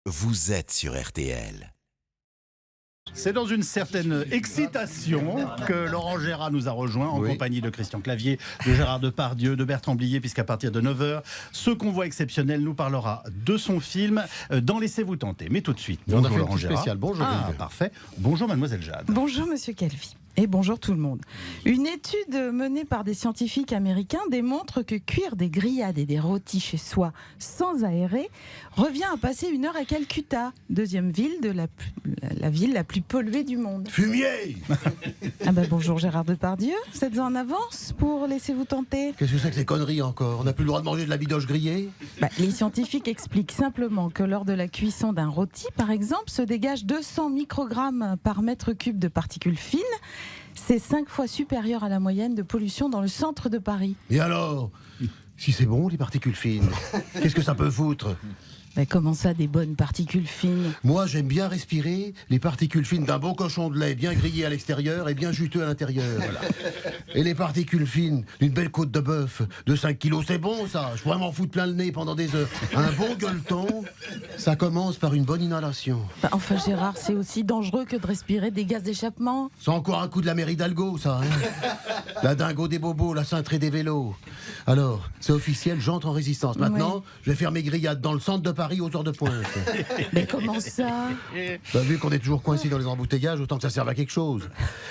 Vous êtes sur RTL. C'est dans une certaine excitation que Laurent Gérard nous a rejoint en compagnie de Christian Clavier, de Gérard Depardieu, de Bertrand Blier, puisqu'à partir de 9h, ce convoi exceptionnel nous parlera de son film Dans Laissez-vous tenter. Mais tout de suite, bonjour Laurent Gérard. Spécial. Bonjour. Parfait. Bonjour mademoiselle Jade. Bonjour Monsieur Calvi. Et bonjour tout le monde. Une étude menée par des scientifiques américains démontre que cuire des grillades et des rôtis chez soi sans aérer revient à passer 1 heure à Calcutta, deuxième ville de la ville la plus polluée du monde. Fumier. Bonjour Gérard Depardieu, vous êtes en avance pour Laissez-vous tenter. Qu'est-ce que c'est que ces conneries encore? On n'a plus le droit de manger de la bidoche grillée? Les scientifiques expliquent simplement que lors de la cuisson d'un rôti, par exemple, se dégage 200 microgrammes par mètre cube de particules fines. C'est 5 fois supérieur à la moyenne de pollution dans le centre de Paris. Et alors? Si c'est bon, les particules fines, qu'est-ce que ça peut foutre? Comment ça, des bonnes particules fines? Moi, j'aime bien respirer les particules fines d'un bon cochon de lait bien grillé à l'extérieur et bien juteux à l'intérieur. Voilà. Et les particules fines d'une belle côte de bœuf de 5 kilos, c'est bon ça. Je pourrais m'en foutre plein le nez pendant des heures. Un bon gueuleton, ça commence par une bonne inhalation. Enfin Gérard, c'est aussi dangereux que de respirer des gaz d'échappement. C'est encore un coup de la mairie d'Algo, ça. La dingo des bobos, la cintrée des vélos. Alors, c'est officiel, j'entre en résistance. Maintenant, je vais faire mes grillades dans le centre de Paris aux heures de pointe. Mais comment ça? Vu qu'on est toujours coincé dans les embouteillages, autant que ça serve à quelque chose.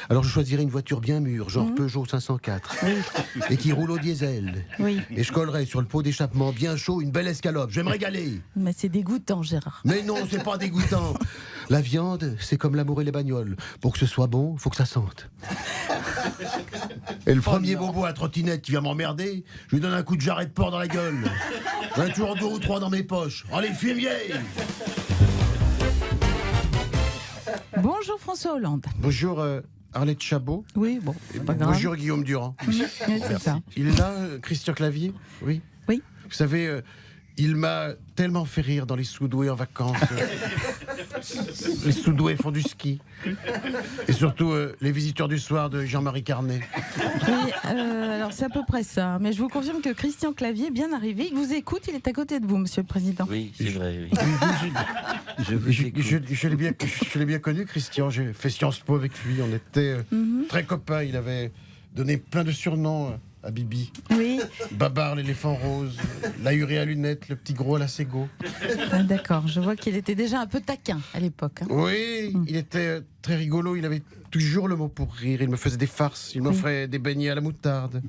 Alors je choisirai une voiture bien mûre, genre Peugeot 504, et qui roule au diesel. Oui. Et je collerai sur le pot d'échappement bien chaud une belle escalope. Je vais me régaler. Mais c'est dégoûtant, Gérard. Mais non, c'est pas dégoûtant. La viande, c'est comme l'amour et les bagnoles. Pour que ce soit bon, faut que ça sente. Et le premier bobo à trottinette qui vient m'emmerder, je lui donne un coup de jarret de porc dans la gueule. J'en ai toujours 2 ou 3 dans mes poches. Allez, fumier! Bonjour François Hollande. Bonjour Arlette Chabot. Oui, bon, c'est pas grave. Bonjour Guillaume Durand. Oui, c'est ça. Il est là, Christian Clavier? Oui. Oui. Vous savez, il m'a tellement fait rire dans les Soudoués en vacances. Les Soudoués font du ski. Et surtout, les visiteurs du soir de Jean-Marie Carnet. Oui, alors c'est à peu près ça. Mais je vous confirme que Christian Clavier est bien arrivé. Il vous écoute, il est à côté de vous, Monsieur le Président. Oui, c'est vrai. Oui. Je l'ai bien connu, Christian. J'ai fait Sciences Po avec lui. On était très copains. Il avait donné plein de surnoms à Bibi. Oui. Babar, l'éléphant rose, l'ahuré à lunettes, le petit gros à la Ségo. Ah, d'accord, je vois qu'il était déjà un peu taquin à l'époque. Oui, il était très rigolo. Il avait toujours le mot pour rire. Il me faisait des farces. Il m'offrait des beignets à la moutarde,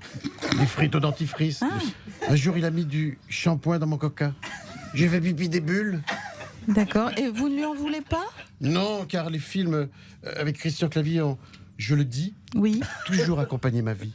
des frites au dentifrice. Un jour, il a mis du shampoing dans mon coca. J'ai fait pipi des bulles. D'accord. Et vous ne lui en voulez pas? Non, car les films avec Christian Clavier ont, je le dis, toujours accompagné ma vie.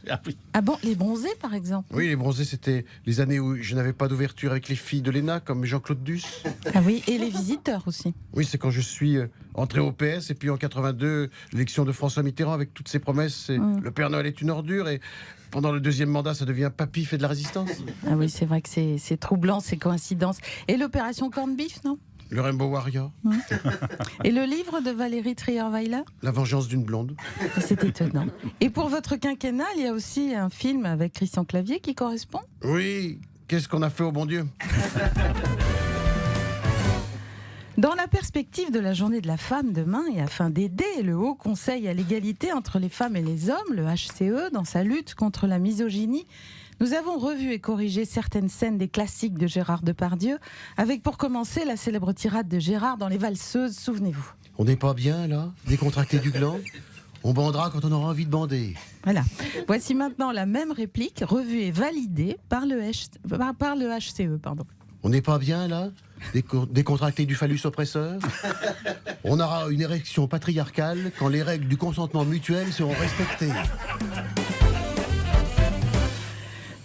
Ah bon, les bronzés par exemple? Oui, les bronzés, c'était les années où je n'avais pas d'ouverture avec les filles de l'ENA, comme Jean-Claude Duss. Ah oui, et les visiteurs aussi. Oui, c'est quand je suis entré au PS, et puis en 82, l'élection de François Mitterrand avec toutes ses promesses, le Père Noël est une ordure, et pendant le 2e mandat, ça devient Papy fait de la résistance. Ah oui, c'est vrai que c'est troublant, ces coïncidences. Et l'opération Corned Beef, non? Le Rainbow Warrior. Et le livre de Valérie Trierweiler? La vengeance d'une blonde. C'est étonnant. Et pour votre quinquennat, il y a aussi un film avec Christian Clavier qui correspond? Oui, qu'est-ce qu'on a fait au bon Dieu? Dans la perspective de la journée de la femme demain et afin d'aider le Haut Conseil à l'égalité entre les femmes et les hommes, le HCE, dans sa lutte contre la misogynie, nous avons revu et corrigé certaines scènes des classiques de Gérard Depardieu, avec pour commencer la célèbre tirade de Gérard dans Les Valseuses, souvenez-vous. On n'est pas bien là, décontracté du gland? On bandera quand on aura envie de bander. Voilà. Voici maintenant la même réplique, revue et validée par le HCE. Pardon. On n'est pas bien là, décontracté du phallus oppresseur? On aura une érection patriarcale quand les règles du consentement mutuel seront respectées.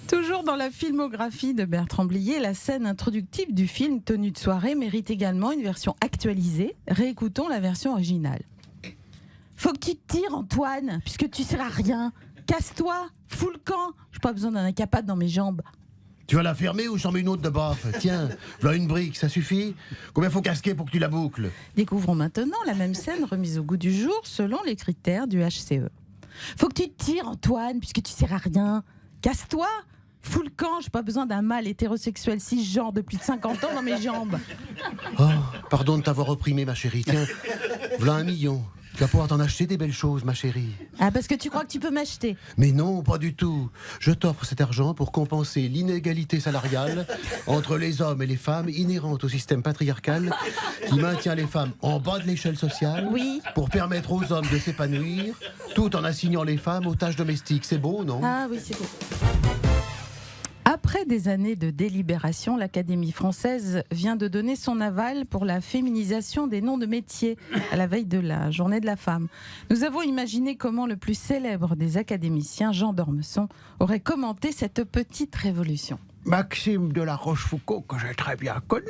Toujours dans la filmographie de Bertrand Blier, la scène introductive du film Tenue de soirée mérite également une version actualisée. Réécoutons la version originale. Faut que tu te tires, Antoine, puisque tu seras rien. Casse-toi, fous le camp. J'ai pas besoin d'un incapable dans mes jambes. Tu vas la fermer ou j'en mets une autre de baffe? Tiens, voilà une brique, ça suffit? Combien faut casquer pour que tu la boucles? Découvrons maintenant la même scène remise au goût du jour selon les critères du HCE. Faut que tu te tires, Antoine, puisque tu seras rien. Casse-toi, fous le camp, j'ai pas besoin d'un mâle hétérosexuel cisgenre de plus de 50 ans dans mes jambes. Oh, Pardon de t'avoir opprimé, ma chérie. Tiens, voilà 1 million. Tu vas pouvoir t'en acheter des belles choses, ma chérie. Ah, parce que tu crois que tu peux m'acheter? Mais non, pas du tout. Je t'offre cet argent pour compenser l'inégalité salariale entre les hommes et les femmes inhérente au système patriarcal qui maintient les femmes en bas de l'échelle sociale Oui. pour permettre aux hommes de s'épanouir tout en assignant les femmes aux tâches domestiques. C'est beau, non? Ah oui, c'est beau. Après des années de délibération, l'Académie française vient de donner son aval pour la féminisation des noms de métiers à la veille de la Journée de la femme. Nous avons imaginé comment le plus célèbre des académiciens, Jean d'Ormesson, aurait commenté cette petite révolution. Maxime de la Rochefoucauld, que j'ai très bien connu,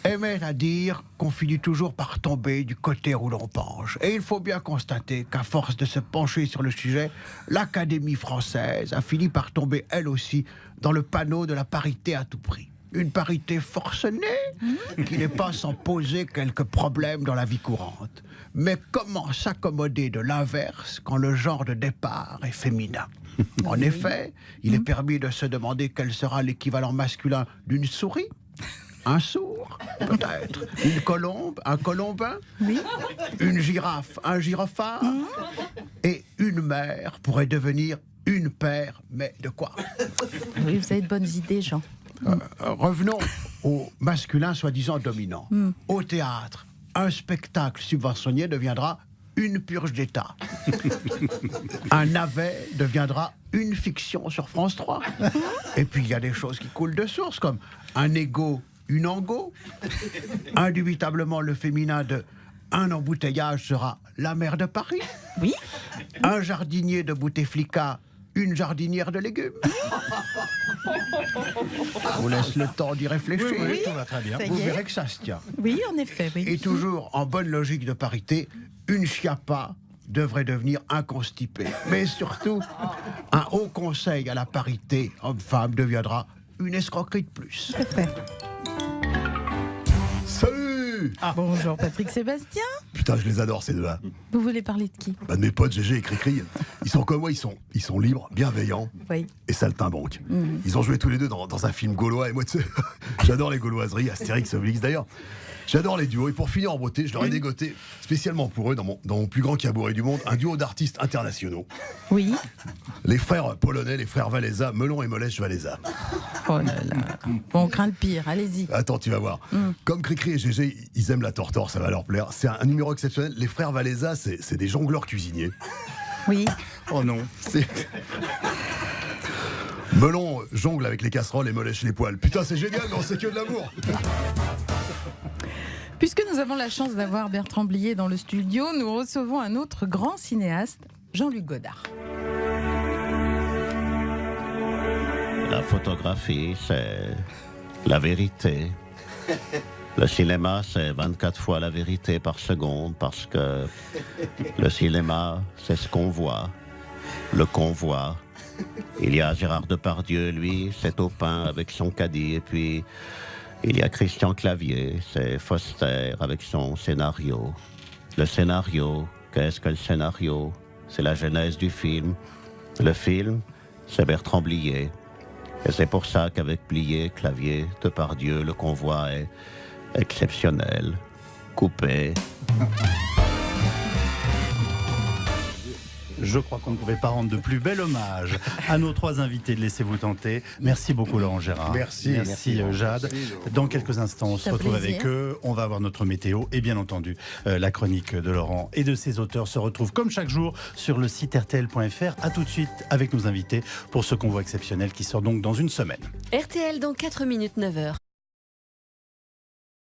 aimait à dire qu'on finit toujours par tomber du côté où l'on penche. Et il faut bien constater qu'à force de se pencher sur le sujet, l'Académie française a fini par tomber, elle aussi, dans le panneau de la parité à tout prix. Une parité forcenée qui n'est pas sans poser quelques problèmes dans la vie courante. Mais comment s'accommoder de l'inverse quand le genre de départ est féminin ? En effet, il est permis de se demander quel sera l'équivalent masculin d'une souris, un sourd, peut-être, une colombe, un colombin, une girafe, un gyrophare, et une mère pourrait devenir une paire, mais de quoi ? Oui, vous avez de bonnes idées, Jean. Revenons au masculin soi-disant dominant. Au théâtre, un spectacle subventionné deviendra une purge d'État. Un navet deviendra une fiction sur France 3. Et puis il y a des choses qui coulent de source, comme un égo, une ango. Indubitablement, le féminin de un embouteillage sera la mère de Paris. Oui. Un jardinier de Bouteflika, une jardinière de légumes. Je vous laisse le temps d'y réfléchir. Oui, tout va très bien. Ça y Vous est. verrez que ça se tient. Oui, en effet, oui. Et toujours en bonne logique de parité, une chiappa devrait devenir un constipé. Mais surtout, un haut conseil à la parité homme-femme deviendra une escroquerie de plus. Salut! Bonjour Patrick Sébastien. Putain, je les adore, ces deux-là. Vous voulez parler de qui? Bah, de mes potes GG et Cricri, ils sont comme moi, ils sont libres, bienveillants Oui. et saltimbanques. Ils ont joué tous les deux dans un film gaulois, et moi, tu sais, j'adore les gauloiseries, Astérix, Obélix d'ailleurs. J'adore les duos, et pour finir en beauté, je leur ai dégoté, spécialement pour eux, dans mon plus grand cabaret du monde, un duo d'artistes internationaux. Oui. Les frères polonais, les frères Valéza, Melon et Molèche Valéza. Oh là là. Bon, on craint le pire, allez-y. Attends, tu vas voir. Comme Cricri et GG, ils aiment la tortor, ça va leur plaire. C'est un numéro exceptionnel. Les frères Valéza, c'est des jongleurs cuisiniers. Oui. Oh non. Melon jongle avec les casseroles et Molèche les poils. Putain, c'est génial, mais on sait que de l'amour. Puisque nous avons la chance d'avoir Bertrand Blier dans le studio, nous recevons un autre grand cinéaste, Jean-Luc Godard. La photographie, c'est la vérité. Le cinéma, c'est 24 fois la vérité par seconde, parce que le cinéma, c'est ce qu'on voit, le convoi. Il y a Gérard Depardieu, lui, c'est au pain avec son caddie, et puis il y a Christian Clavier, c'est Foster avec son scénario. Le scénario, qu'est-ce que le scénario? C'est la genèse du film. Le film, c'est Bertrand Blier. Et c'est pour ça qu'avec Blier, Clavier, Depardieu, le convoi est exceptionnel, coupé. Je crois qu'on ne pouvait pas rendre de plus bel hommage à nos trois invités de Laissez-vous tenter. Merci beaucoup Laurent Gérard. Merci. Merci Jade. Dans quelques instants, on se C'est un retrouve plaisir. avec eux. On va avoir notre météo et bien entendu, la chronique de Laurent et de ses auteurs se retrouve comme chaque jour sur le site rtl.fr. A tout de suite avec nos invités pour ce convoi exceptionnel qui sort donc dans une semaine. RTL dans 4 minutes 9h.